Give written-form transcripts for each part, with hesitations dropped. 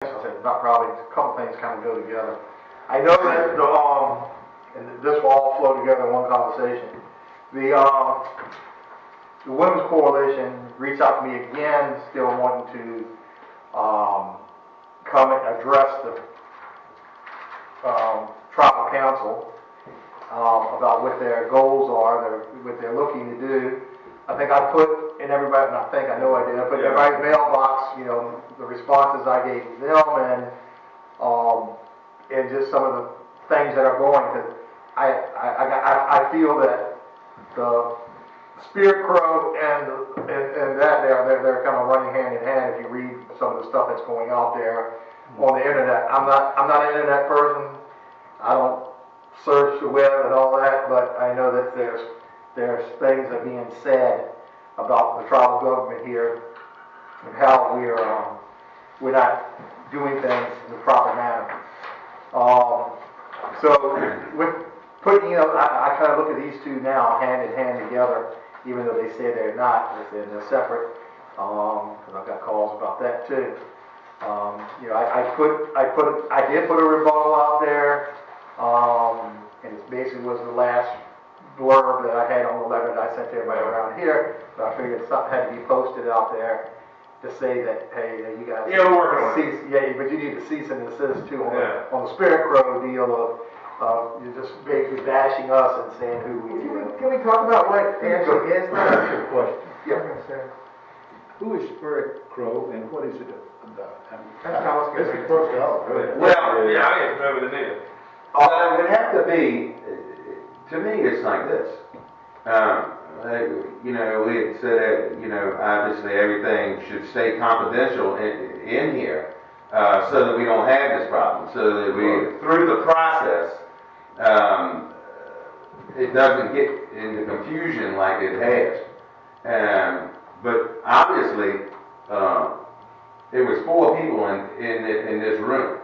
I said, not probably, a couple things kind of go together. I know that and this will all flow together in one conversation. The Women's Coalition reached out to me again, still wanting to come and address the tribal council about what their goals are, what they're looking to do. I think I put in everybody, not think, I know I did, I put in everybody's mailbox, the responses I gave them and just some of the things that are going, because I feel that the Spirit Crow and that they're kind of running hand in hand if you read some of the stuff that's going out there on the internet. I'm not an internet person. I don't search the web and all that, but I know that there's things that are being said about the tribal government here and how we're not doing things in the proper manner. So with putting, I kind of look at these two now hand in hand together, even though they say they're not, they're separate, because I've got calls about that too. I did put a rebuttal out there, and it basically was the last blurb that I had on the letter that I sent to everybody around here, but I figured something had to be posted out there to say that, hey, you guys, we're working on cease, but you need to cease and desist too on the Spirit Crow deal of you're just basically bashing us and saying who we are. Can we talk about what actually is? That's your question. Yeah. Who is Spirit Crow and what is it about? That's what I was This going is to first out. Well, yeah, I ain't over the nigga. It would have to be, to me, it's like this. We had said that, obviously everything should stay confidential in here so that we don't have this problem, so that we, through the process, it doesn't get into confusion like it has. But obviously, it was 4 people in this room,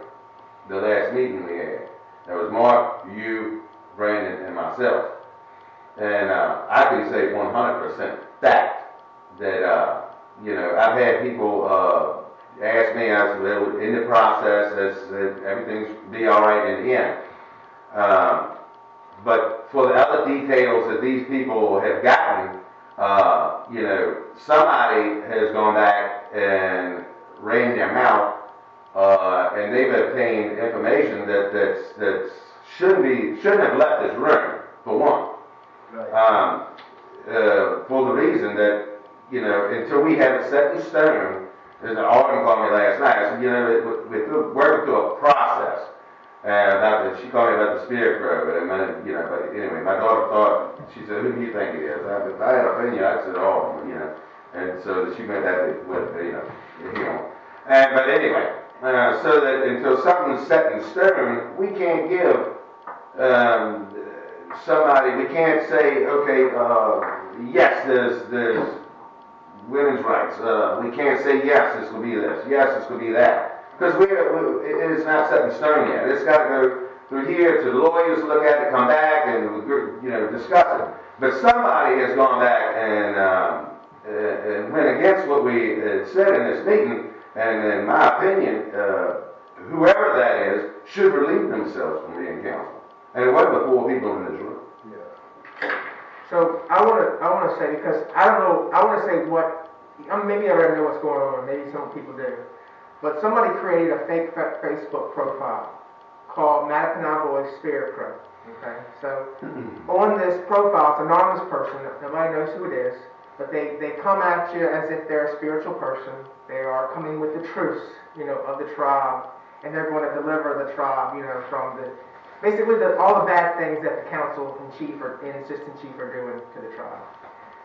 the last meeting we had. There was Mark, you, Brandon, and myself. And I can say 100% fact that, I've had people ask me, I said, well, in the process, that everything's be all right in the end. But for the other details that these people have gotten, somebody has gone back and ran their mouth, and they've obtained information that shouldn't have left this room, for one. Right. For the reason that, until we have it set in stone, as an Alden called me last night, I said, we're working through a process. She called me about the Spirit Crow, but anyway, my daughter thought, she said, who do you think it is? I had an opinion, I said, and so she meant that with, but anyway, so that until something's set in stone, we can't give somebody, we can't say, okay, yes, there's women's rights. We can't say, yes, this will be this, yes, this will be that. Because it is not set in stone yet. It's got to go through here to the lawyers, look at it, come back, and discuss it. But somebody has gone back and went against what we had said in this meeting, and in my opinion, whoever that is should relieve themselves from being counsel. And it wasn't the 4 people in this room. Yeah. So I want to say, because I don't know, I want to say maybe I already know what's going on, maybe some people do. But somebody created a fake Facebook profile called Mattaponi Spirit Crow. Okay, so on this profile, it's an anonymous person. Nobody knows who it is, but they come at you as if they're a spiritual person. They are coming with the truths, of the tribe, and they're going to deliver the tribe, from basically all the bad things that the council and assistant chief are doing to the tribe.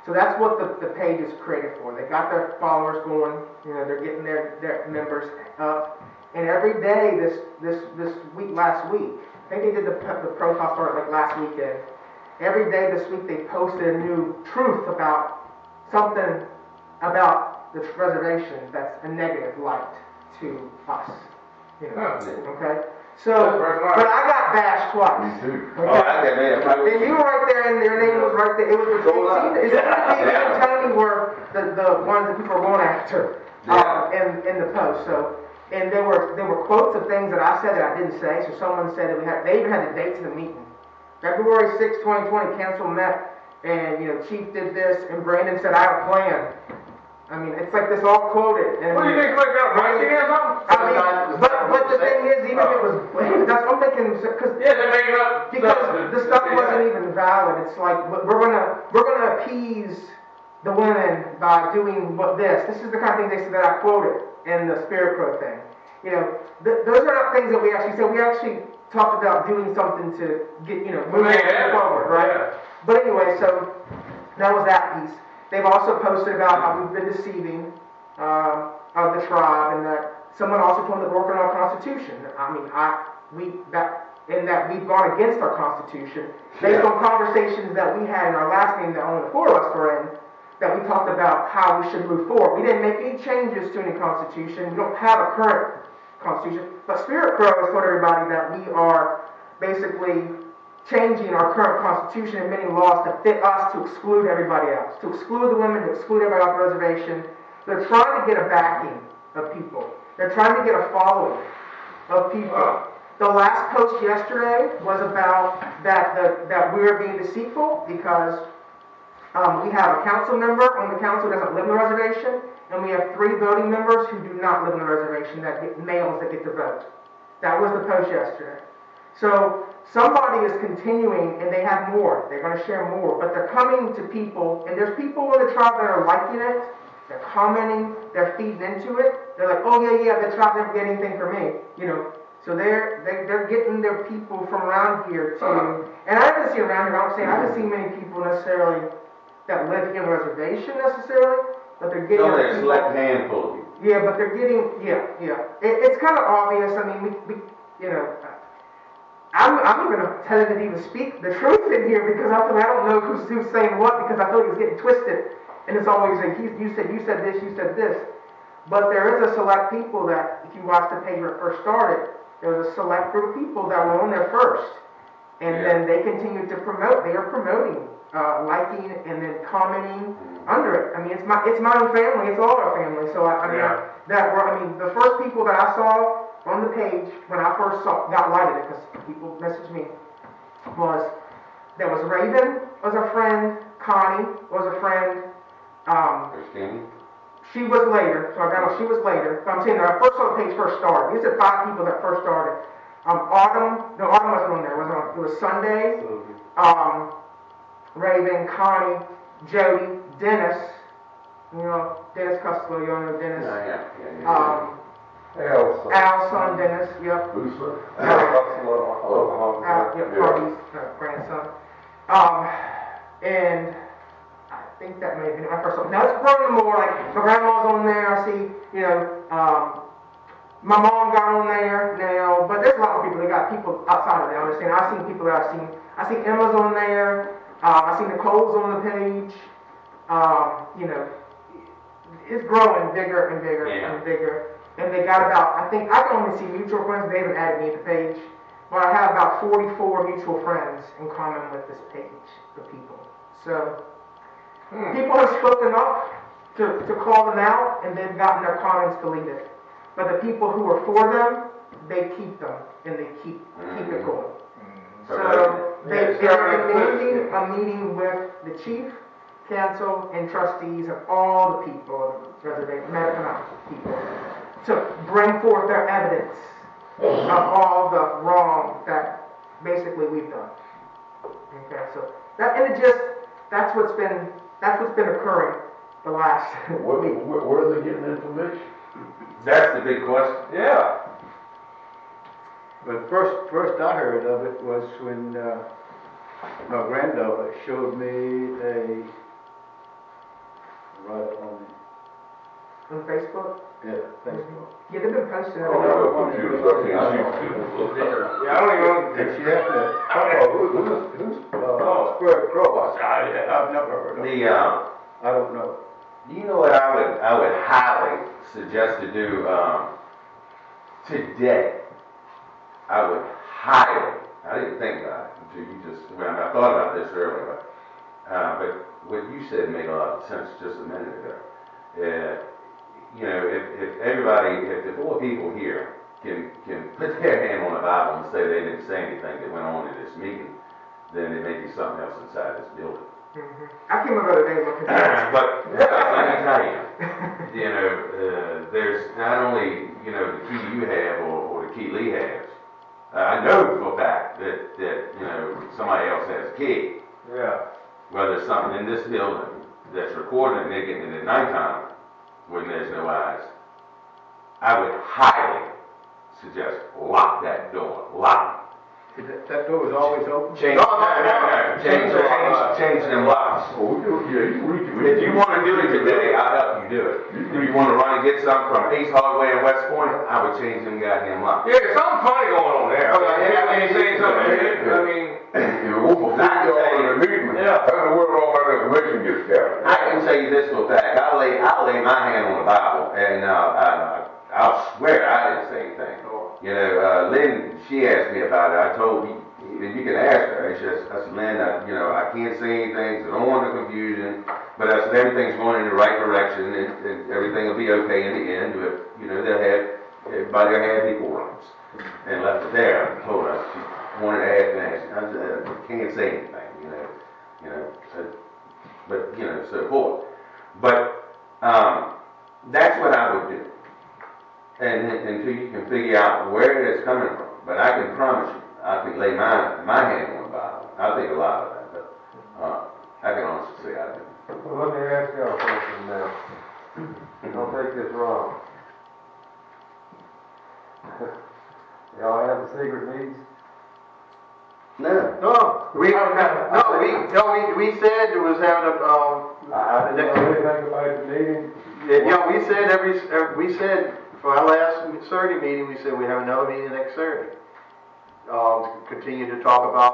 So that's what the page is created for. They got their followers going, they're getting their members up. And every day this week, last week, I think they did the profile started like last weekend. Every day this week they posted a new truth about something about the reservation that's a negative light to us. Okay? So, but I got bashed twice. Me too. Okay? Oh, I got mad. And you were right there, and your name was right there. It was and Tony were the ones that people were going after in the post. So and there were quotes of things that I said that I didn't say. So someone said that they even had the dates of the meeting. February 6, 2020, council met, and Chief did this, and Brandon said, I have a plan. I mean, it's like this all quoted. And What do you think, like that, writing or something? I mean, but the thing is, even if it was, that's what I'm thinking, because Yeah, they're making up because the stuff wasn't even valid. It's like we're gonna appease the women by doing this. This is the kind of thing they said that I quoted in the Spirit Crow thing. Those are not things that we actually said. We actually talked about doing something to get moving forward, right? Yeah. But anyway, so that was that piece. They've also posted about how we've been deceiving of the tribe, and that someone also told them to work on our Constitution. I mean, we've gone against our Constitution based on conversations that we had in our last meeting that only the four of us were in. That we talked about how we should move forward. We didn't make any changes to any Constitution. We don't have a current Constitution. But Spirit Crow has told everybody that we are basically changing our current Constitution and many laws to fit us to exclude everybody else, to exclude the women, to exclude everybody off the reservation. They're trying to get a backing of people. They're trying to get a following of people. The last post yesterday was about that we are being deceitful because we have a council member on the council who doesn't live in the reservation, and we have 3 voting members who do not live in the reservation, males that get to vote. That was the post yesterday. So somebody is continuing, and they have more. They're going to share more, but they're coming to people, and there's people in the tribe that are liking it. They're commenting. They're feeding into it. They're like, oh yeah, the tribe never get anything from me, So they're getting their people from around here too. And I haven't seen around here. I'm saying I haven't seen many people necessarily that live here on the reservation necessarily, but they're getting. No, there's a select handful of you. Yeah, but they're getting. It's kind of obvious. I mean, we I'm even hesitant to even speak the truth in here because I don't know who's saying what because I feel like it's getting twisted, and it's always like you said this, you said this. But there is a select people that, if you watch the page where it first started, there was a select group of people that were on there first, and then they continued to promote. They are promoting, liking, and then commenting under it. I mean, it's my own family. It's all our family. So the first people that I saw on the page when I first got lighted it, because people messaged me, there was Raven was a friend, Connie was a friend. Christine? She was later, so I got she was later. But I'm saying that I first saw the page first started. These are 5 people that first started. Autumn wasn't on there. It was Sunday. Raven, Connie, Jody, Dennis. Dennis Costello. You all know Dennis. Yeah. Al's son, Dennis. Yep. Harvey's grandson. And I think that may have been my first one. Now it's growing more, like my grandma's on there, I see, my mom got on there now, but there's a lot of people, they got people outside of there, I understand. I've seen people that I see Emma's on there, I see Nicole's on the page, it's growing bigger and bigger and bigger. And they got about, I can only see mutual friends, they haven't added me to the page, but I have about 44 mutual friends in common with this page, the people. So, people have spoken up to call them out, and they've gotten their comments deleted. But the people who are for them, they keep them, and they keep it going. So they're demanding a meeting with the chief, council, and trustees of all the people, reservation, Mattaponi people, to bring forth their evidence of all the wrong that basically we've done. Okay, so that's what's been occurring the last week. Where are they getting information? That's the big question. Yeah. But first I heard of it was when my granddaughter showed me On Facebook? Facebook. Yeah, they've been posting it. Yeah, I don't even. And she had to, who's Spirit Crow? I said, I've never heard of it. I don't know. You know what I would highly suggest to do today? I would highly, I didn't think about it until you just, I thought about this earlier, but what you said made a lot of sense just a minute ago. you know, if everybody, if the 4 people here can put their hand on the Bible and say they didn't say anything that went on in this meeting, then it may be something else inside this building. I came up the other day looking at But let me tell you, you know, there's not only, you know, the key you have or the key Lee has. I know for a fact that, you know, somebody else has a key. Yeah. Well, there's something in this building that's recording and they're getting it at nighttime when there's no eyes. I would highly suggest lock that door. Lock it. That door is always open? Change them locks. Oh, yeah, you reach it. If you want to do it today, I'll help you do it. If you want to run and get something from Ace Hardware in West Point, I would change them goddamn locks. Yeah, there's something funny going on there. I mean, saying something. I mean, You know, before you all in the meeting, Yeah. I don't know where all that information gets gathered. I can tell you this for a fact. I'll lay my hand on the Bible, and I'll swear I didn't say anything. You know, Lynn, she asked me about it. I told you, you can ask her. I said, Lynn, you know, I can't say anything, so don't want no confusion. But I said, everything's going in the right direction, and everything will be okay in the end. But, you know, everybody will have equal rights. And left it there. I told her, she wanted to ask me. I said, I can't say anything, you know, so, but, you know, so forth. But, that's what I would do. And until you can figure out where it's coming from. But I can promise you, I can lay my hand on the Bible. I think a lot of that, but I can honestly say I do. Well, let me ask y'all something now. Don't take this wrong. Y'all have a secret meetings? No. We said it was having a, I didn't know anything about the meeting. yeah, we said for our last Saturday meeting, we said we'd have another meeting next Saturday. To continue to talk about,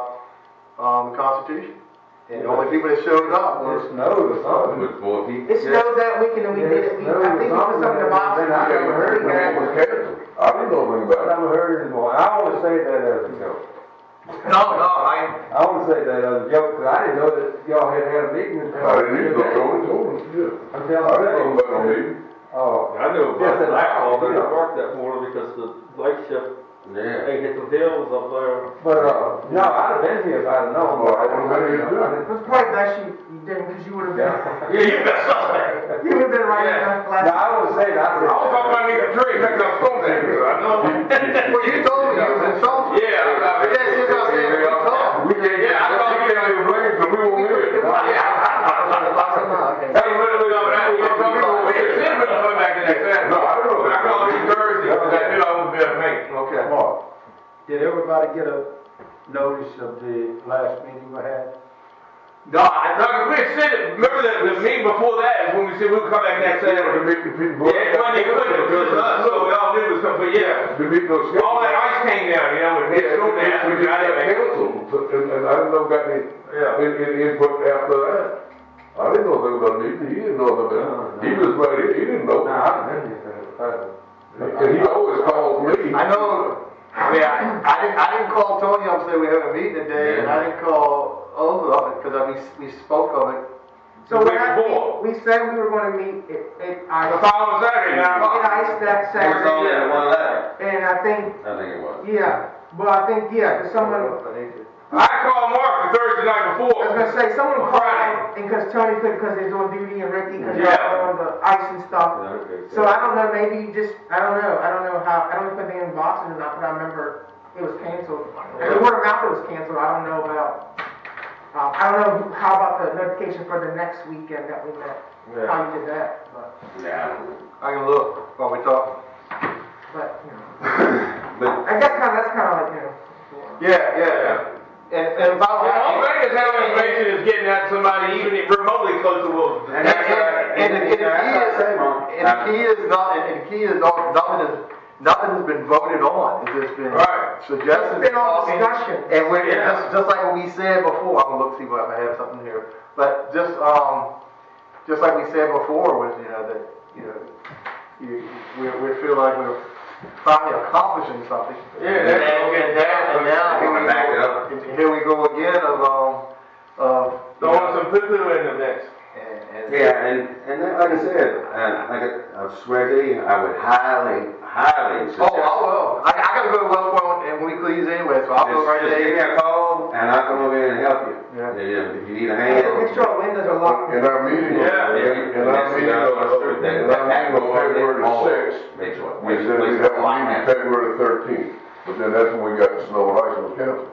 the Constitution. And the only people that showed up It were, snowed or something. With 4 people. it snowed that week and then we did it, I think it was something about. I never heard It was canceled. I didn't know anything I about it. never heard it anymore. I only say that as a joke. no, I only say that as a joke, because I didn't know that y'all had a meeting until. I didn't even know, told us, yeah. Until I didn't know about no meeting. Oh. I knew Yes, about the light bulb, yeah. but it worked that morning because the light shift, Yeah. they hit the hills up there. But, no, I'd have been here if I'd have known. Well, I wouldn't have been here too. It was probably best you didn't, because you would have been, yeah, you got something. you would have been right in Yeah. the last. No, I would say that. I was talking about the tree, picked up stone there. I know. well, you told me you was insulted. Yeah, Yes, yes, I said, you told me. We can't get, Yeah, I thought you can't even bring it, so we won't hear it. Okay. That was literally on that. You were talking about it. It should have been coming back the next Saturday. No, I don't know. But I called you Thursday, because I knew I was there to make. Okay. Did everybody get a notice of the last meeting we had? No, we had said it, remember the meeting before that is when we said we would come back next To Saturday. make the people. Yeah, it wasn't even it was us, so we all knew it was coming, but yeah. To meet those. All that ice came down, you know, and it snowed down. We just got canceled, and I didn't know got any, input after that. I didn't know anything about it, he didn't know about it. He was right here, he didn't know. No, I've been here. And he always calls me. I know, I mean, I didn't call Tony up and say we had a meeting today, and I didn't call Ola up, because we spoke of it. So The when week before. we said we were gonna meet at The following Saturday, now. Ice that It was only Saturday, in one letter. and I think, I think it was. yeah, well, I think, yeah, 'cause someone, I called Mark the Thursday night I before. was gonna say, someone On called, Friday. and because Tony couldn't, because he's on duty, and Ricky, because Yeah. y'all were on the ice and stuff. So I don't know, maybe you just, I don't know how, I don't know if anything in Boston or not, but I remember it was canceled. And the word of mouth it was canceled, I don't know about, I don't know how about the notification for the next weekend that we met, how you did that, but, Yeah. I can look while we talk. you know. But I guess that's kind of like, you know. Yeah. And about The whole thing is how information is getting out to somebody even remotely close to Wilson. And the key is nothing has been voted on. It's just been Right. suggested. It's been all discussion. And we're just like what we said before. I'm gonna look see if I have something here. But just like we said before was we feel like we're finally accomplishing something. Yeah, and now Wanna back it up. here we go again of throwing some poo-poo in the mix. and Yeah, and then, like I said, I swear to you, I would highly suggest. Oh, I will. I gotta go to West Point in weeklies anyway, so I'll go right Just give me there. a call, and I'll come over here and help you. Yeah. If you need a hand. Make sure our windows are locked. In our meeting, Yeah. in our meeting on February the 6th, Make sure. we said we'd have a meeting February the 13th, but then that's when we got the snow and ice was canceled.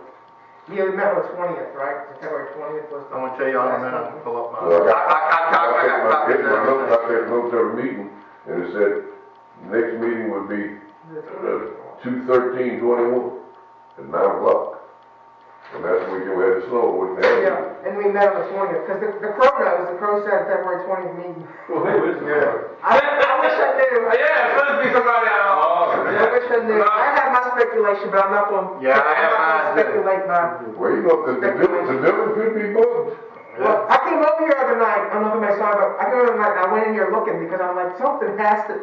Yeah, we met on the 20th, right? February 20th was the. I'm gonna tell you all in a minute, I'll pull up my. Well, I got copies of my notes, I everything. got notes every meeting, and it said, next meeting would be 2/13/21 at 9 o'clock. And that's when we had the snow, wouldn't have. Yeah, and we met on the 20th, because the crow said February 20th meeting. Well, hey, listen, I wish I knew. Yeah, it's supposed to be somebody out. I wish I knew. I have my speculation, but I'm not going to. Yeah, I have I'm not mine, going to speculate my. Well, you know, the devil could be bugged. Well, I came over here the other night. I don't know if anybody saw it, but I came over the other night and I went in here looking because I'm like, something has to.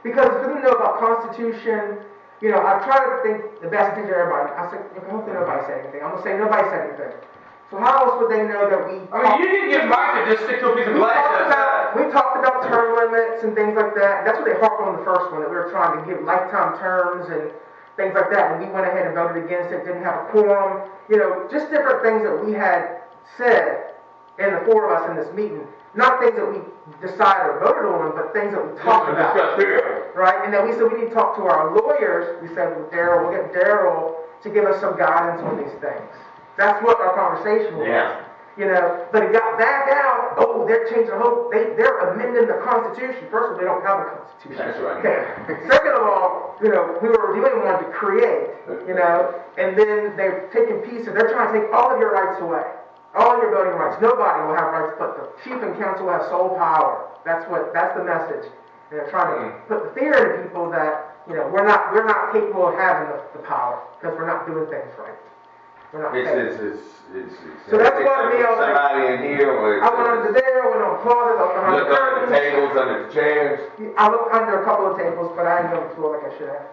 Because if you know about Constitution, you know, I try to think the best thing to everybody. I said, hopefully nobody said anything. I'm gonna say nobody said anything. So how else would they know that we? I mean, you didn't get Mike to just stick to a piece of glass. We talked about term limits and things like that. That's what they harped on the first one, that we were trying to give lifetime terms and things like that. And we went ahead and voted against it, didn't have a quorum. You know, just different things that we had said in the four of us in this meeting. Not things that we decided or voted on, but things that we talked about. Right? And then we said we need to talk to our lawyers. We said with Daryl, we'll get Daryl to give us some guidance on these things. That's what our conversation was. Yeah. You know, but it got back out. Oh, they're changing the whole. They're amending the Constitution. First of all, they don't have a Constitution. That's right. Okay. Second of all, you know, we were reviewing one to create. You know, and then they're taking pieces. They're trying to take all of your rights away, all of your voting rights. Nobody will have rights, but the chief and council have sole power. That's the message. And they're trying to put the fear into people that, you know, we're not capable of having the power because we're not doing things right. We're not fair. So that's what me, I was like, somebody in here or I went under there, went on the closet, I was behind look the under the curtains. tables, under the chairs. I looked under a couple of tables, but I didn't go to the floor like I should have.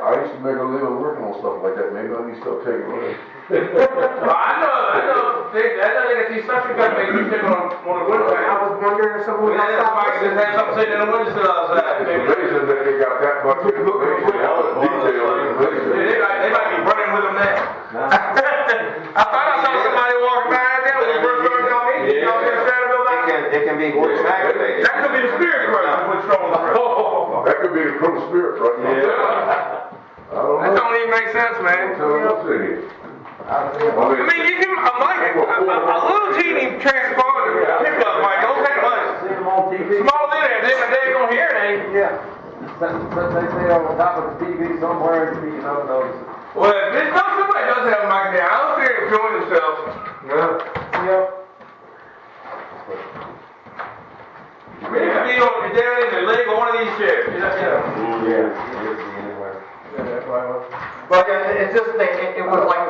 I used to make a living working on stuff like that. Maybe I need to start taking money. I know. They got these suction cups they keep sitting on the window. I was wondering if someone Yeah, else somebody just had something sitting in the window outside. It's amazing that they got that much information, all the detail information. They might be running with them now. I thought I saw somebody walking by out there when we first started on me. You know, It can be voice activated. that could be the spirit person what's wrong with her. That could be the pro spirit right now. I don't That know. don't even make sense, man. Tell them what's in here. I mean, you can, a little teeny transponder pickup, Mike, don't take much. See them on TV? Small in there, then they ain't gonna hear it, ain't. Yeah. But they say on top of the TV somewhere, you know, those. Well, if there's somebody does have a mic there, I don't think they're enjoying themselves. Yep. I mean, it could be on your down in your leg or one of these chairs. But it's just, it was like,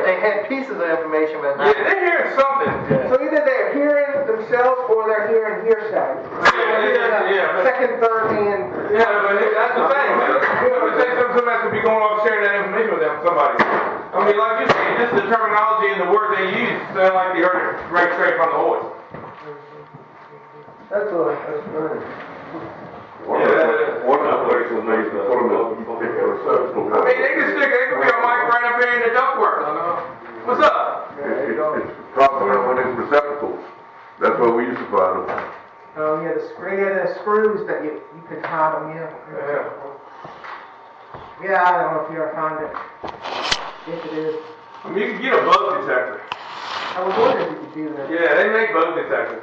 they had pieces of information, but Yeah, not. they're hearing something. So either they're hearing themselves or they're hearing hearsay. Yeah. Second, third hand. Yeah, but that's the thing. It would take somebody to be going off sharing that information with somebody. I mean, like you said, just the terminology and the words they use sound like they heard it right straight from the horse. That's good. One of the places they used to put them in particular receptacle. I mean, they could be a mic right up there in the ductwork. What's up? It's probably when it's receptacles. That's where we used to find them. Oh yeah, the screws that you could tie them, yeah. Yeah, I don't know if you ever found it. If it is. I mean, you can get a bug detector. I was wondering if you could do that. Yeah, they make bug detectors.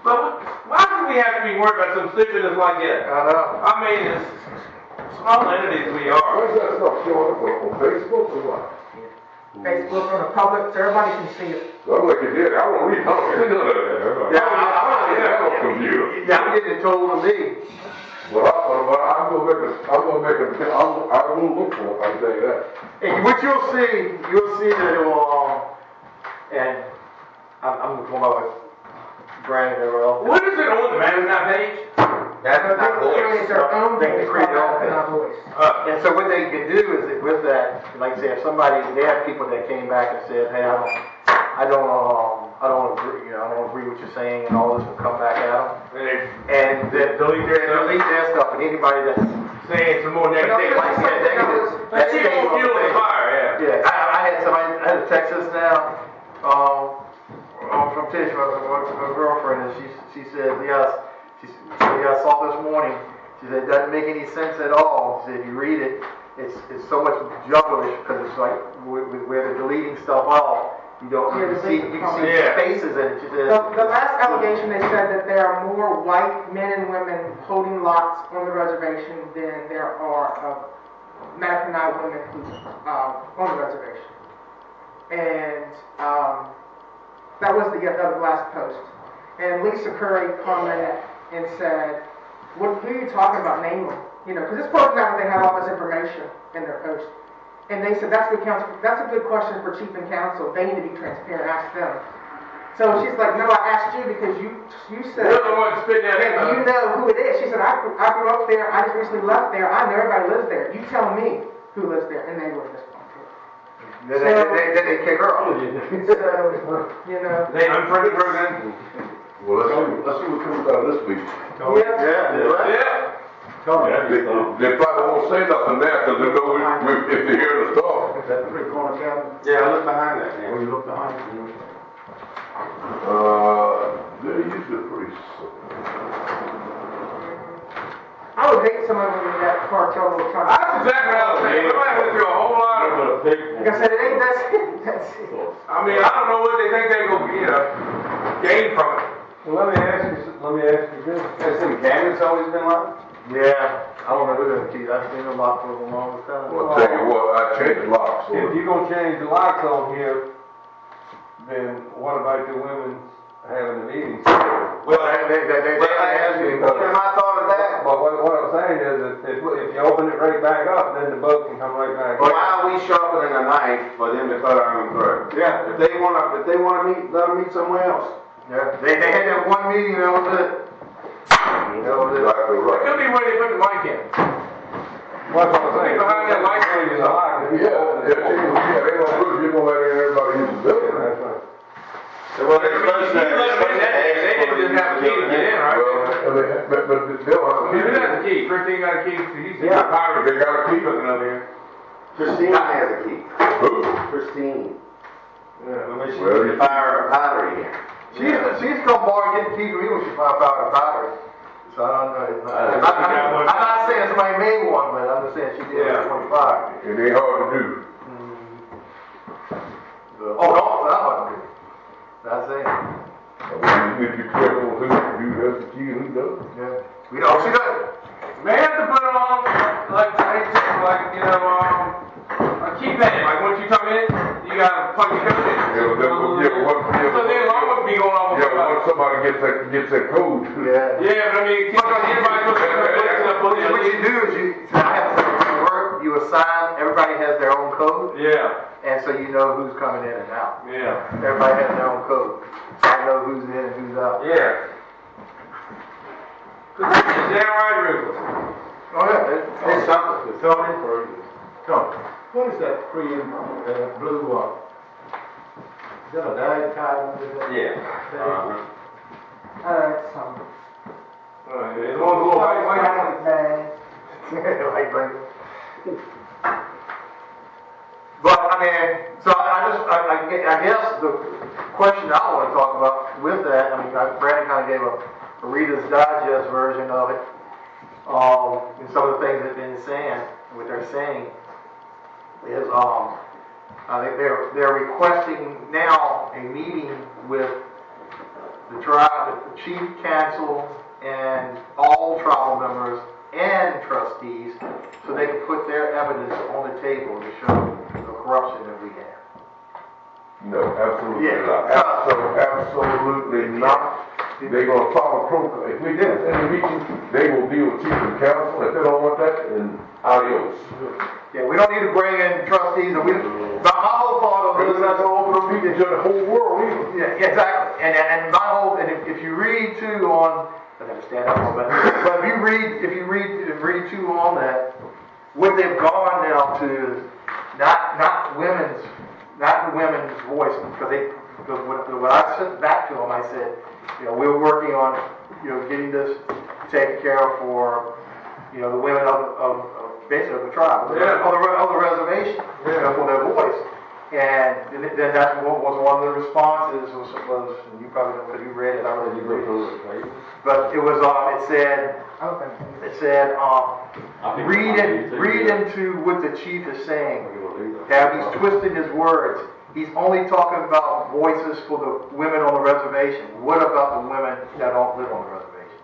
But why do we have to be worried about some stupidness like that? I know. I mean, it's small entities we are. Where's that stuff showing up on Facebook or what? Facebook on the public, so everybody can see it. I'm like you did. I don't read none of that. Yeah, I have a computer. Yeah, I'm getting it told to me. Well, I will look for it, I'll tell you that. And what you'll see that it will, and I'm going about Brandon or else. What is it on the Mattaponi page? That's not They create their own They can voice, create their own called Mattaponi voice. And so what they can do is that with that, like I say, if somebody, they have people that came back and said, hey, I don't I don't agree, you know, I don't agree with what you're saying, and all this will come back at them. And And delete their stuff, and anybody that's saying some more negative. like that negative, Let's see more fuel the fire, yeah. yeah, I had somebody, I had to text us now, from Tish, my girlfriend, and she said, yes, she said, yeah, I saw this morning, she said, it doesn't make any sense at all, she said, if you read it, it's so much juggleish, because it's like, where they're deleting stuff out, you don't, you can see spaces in it, she said. The last allegation, they said that there are more white men and women holding lots on the reservation than there are Mattaponi women who on the reservation. And that was the last post. And Lisa Curry commented and said, who are you talking about? Name them. You know, because this person out, they have all this information in their post. And they said, that's a good question for chief and council. They need to be transparent. Ask them. So she's like, no, I asked you because you said, you're the one spitting that in. you know who it is. She said, I grew up there. I just recently left there. I know everybody lives there. You tell me who lives there. And they wouldn't respond to it. Then they kick her off. So, you know. They unfriended person. Well, let's see what comes out of this week. Yeah. They probably won't say nothing now, because they know if they hear the stuff. Is that the three corner cabinet? Yeah, I look behind that, When you look behind you. They're usually pretty. I would hate some of them in that car trouble. That's exactly what I was saying. Somebody went through a whole lot of. Like I said, it ain't that's it. I mean, I don't know what they think they go, gain from it. Well, let me ask you this. Has some cabinets always been locked? Yeah, I don't know who those keys, I've seen them locked for a long time. Well, I'll tell you what, I changed the locks. So If you're gonna change the locks on here, then what about the women having the meetings? Well, they asked me. I thought of that. But what I'm saying is, if you open it right back up, then the boat can come right back. Why are we sharpening a knife for them to cut our own throat? Yeah. If they wanna meet, let them meet somewhere else. Yeah, they had that one meeting, that was it. That was it. Exactly It right. could be where they put the mic in. What's what I'm saying? Behind that light. Change the lock. Yeah, they don't put, you're gonna let everybody use the building. That's right. Well, they're supposed to. They didn't just have a key to get in, right? Well, but they'll have a Who key. has the key? Christine got a key. He said, Yeah. pirate. They got a key. Looking over here. Christine has a key. Who? Christine. Well, The pottery here. She's come bar and get the key from me when she found out her battery. So I don't know. I'm not saying somebody made one, but I'm just saying she did at 25. it ain't hard to do. Oh, no, that wasn't good. That's it. You need to be careful who has the key and who doesn't. Yeah. We don't, she does. They have to put on, like you know, a keypad. Like once you come in, you gotta plug your code in. So then alarm would be going off. Yeah, once somebody gets that code. Yeah. Yeah, but I mean, everybody's supposed to What you do is I have to work, you assign, everybody has their own code, Yeah, and so you know who's coming in and out. yeah, Everybody has their own code. So I know who's in and who's out. yeah. It's downright ruthless. Oh, yeah. It's something. Tony, what is that blue, is that a diet cotton? Yeah. It's something. It's one little white Bag. Like blanket. But I mean, so I guess the question I want to talk about with that, I mean, Brandon kind of gave a Reader's Digest version of it, and some of the things that they've been saying, what they're saying is, I think they're requesting now a meeting with the tribe, the chief council, and all tribal members and trustees, so they can put their evidence on the table to show the corruption that we have. No, absolutely Yeah. not. Absolutely not. They're gonna follow protocol. If we did in the meeting, they will deal with chief and council. If they don't want that, then adios. Yeah, we don't need to bring in trustees, and my whole thought of They're this not is, gonna open a meeting to the whole world either. yeah, exactly, and my whole, and if you read too on, I gotta stand up a little bit, but if you read too on that, what they've gone now to, not the women's voice, because because when I sent back to them, I said, you know, we're working on, you know, getting this taken care of for, you know, the women of basically of the tribe, Yeah. of the reservation, you know, for their voice. And then that's what was one of the responses was and you probably know because you read it, I read it. But it was, it said, read into what the chief is saying. How he's twisting his words. He's only talking about voices for the women on the reservation. What about the women that don't live on the reservation?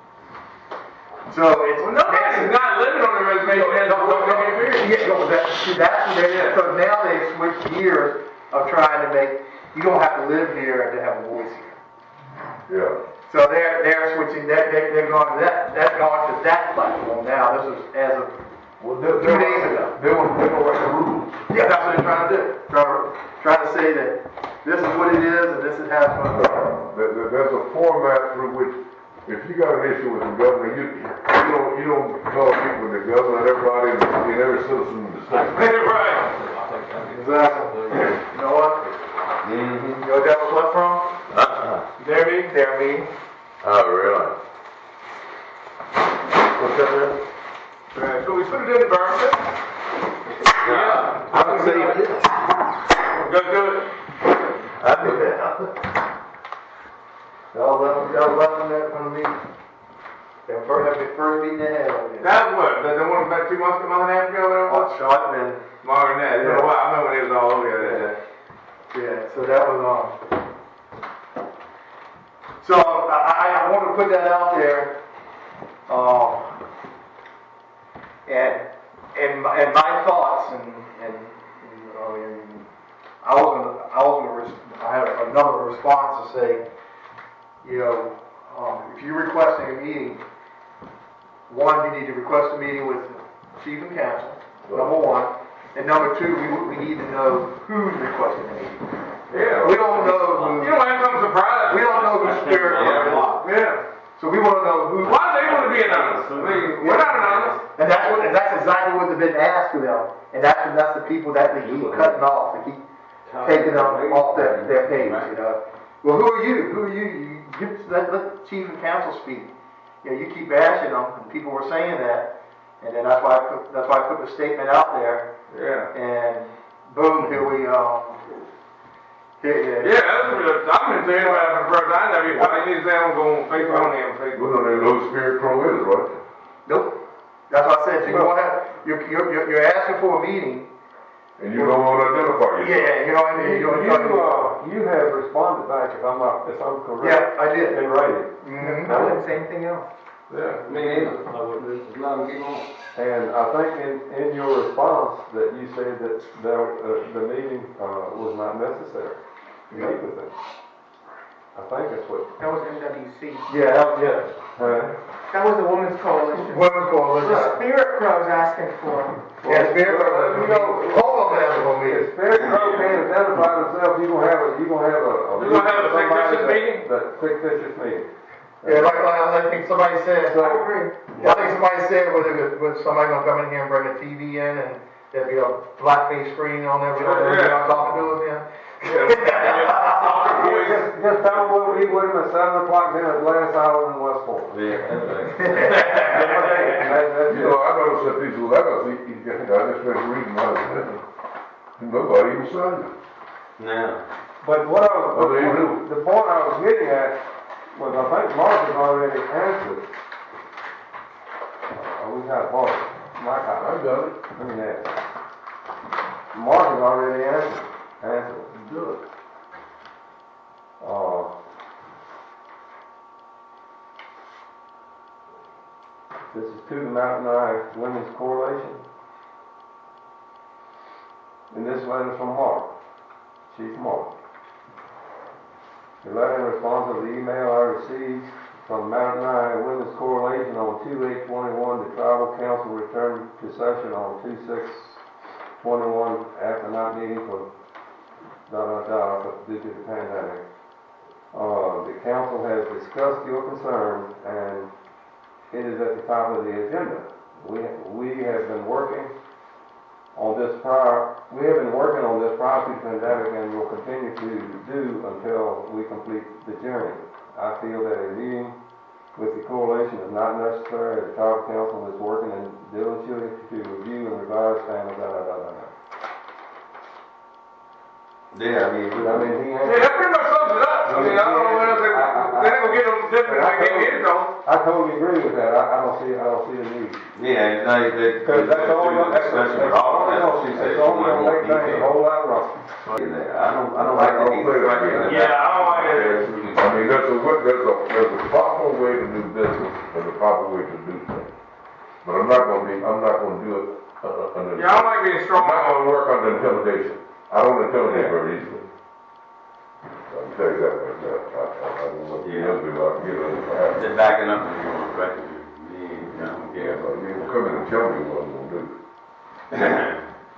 So it's nobody's not living on the reservation. That's what they because now they've switched gears of trying to make you don't have to live here to have a voice here. Yeah. So they're switching. They're going to that's gone to that platform now. This is as of 2 days ago. They don't write the rules. Yeah, that's what they're trying to do. Trying to say that this is what it is and this is how it's going to be. There's a format through which, if you got an issue with the governor, you don't talk with the governor and everybody and every citizen in the state. Right. Exactly. You know what? Mm-hmm. You know what that was left from? They're me. Oh, really? What's that there? Right. So we put it in the burn. Yeah. I would say Go do it. I do that. Y'all left from that from the meeting. That first meeting they had over there. That was what? The one about 2 months, a month and a half ago, whatever it was? So I've been. Longer than that. It's been a while. I remember when it was all over there. Yeah, so that was so I want to put that out there, and my thoughts, and I had another response to say, you know, if you're requesting a meeting, one, you need to request a meeting with chief and council, number one. And number two, we need to know who's requesting the meeting. Yeah. We don't know who. You don't have some surprise. We don't know who's spirit is. Yeah. So we want to know who. Why do they want to be anonymous? I mean, we're not anonymous. And that's exactly what they've been asked of them. And that's the people that they keep cutting off. They keep taking them off their page. You know. Well, who are you? Who are you? Let the chief and council speak. You know, you keep bashing them, and people were saying that. And then that's why I put the statement out there. Yeah. And boom, here we Yeah, that's real. I've been saying about it for the first time. I mean, probably need to say I'm going Facebook on him. We don't even know who Spirit Crow is, right? Nope. That's what I said. So you're asking for a meeting. And you don't want to identify yourself. Yeah, you know what I mean. You have responded back if I'm correct. Yeah, I did. In writing. Mm-hmm. I wouldn't say anything else. Yeah. Me neither. I wouldn't. Let them keep on. And I think in your response that you said that the meeting was not necessary to meet with them. I think that's what. That was MWC. Yeah. That was the Women's Coalition. Women's Coalition. The Spirit Crow's asking for. Yeah, Spirit Crow. You know, all of them are going to If Spirit Crow can't identify themselves, you're gonna have a fictitious meeting? The fictitious meeting. Yeah, like I think somebody said. I agree. I think somebody said was somebody gonna come in here and bring a TV in and there'd be a blackface screen on there. I'm talking to us, yeah. Just tell them we'll be with them at 7 o'clock then at last hour in Westport. You know, I noticed that these letters, I just finished reading mine. Nobody even signed it. No. But the point I was getting at was I think Mark has already answered. We got Mark. I got it. Let me ask. Mark has already answered. Good. This is to the Mountain Eye Women's Coalition. And this letter's from Mark. Chief Mark. The letter in response to the email I received from Mountain Eye Women's Coalition on 2/8/21, the Tribal Council returned to session on 2/6/21 after not meeting for due to the pandemic. The council has discussed your concern and it is at the top of the agenda. We have been working on this prior, we have been working on this prior to the pandemic and will continue to do until we complete the journey. I feel that a meeting with the coalition is not necessary. The tribal council is working diligently to review and revise standards, Yeah, I mean, he Yeah, that pretty much sums it up. I mean, I don't know what else they ain't gonna get them different than they gave me, I totally agree with that. I don't see a need. yeah, it's like that. Because that's all, Discussion with all of that. She said that's she all wanted gonna more make things a detail. whole lot rougher. I don't like to keep questioning. Yeah, I don't like it. I mean, there's a proper way to do business and a proper way to do things. But I'm not gonna do it under. Yeah, I don't like being strong. I'm not gonna work under intimidation. I don't intimidate very easily. I can tell you that right now. I don't want to be ugly, but I can get it. They're backing up and you're gonna threaten you. Yeah, so you can come in and tell me what I'm gonna do.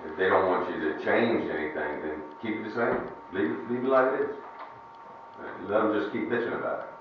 If they don't want you to change anything, then keep it the same. Leave it like it is. Let them just keep bitching about it.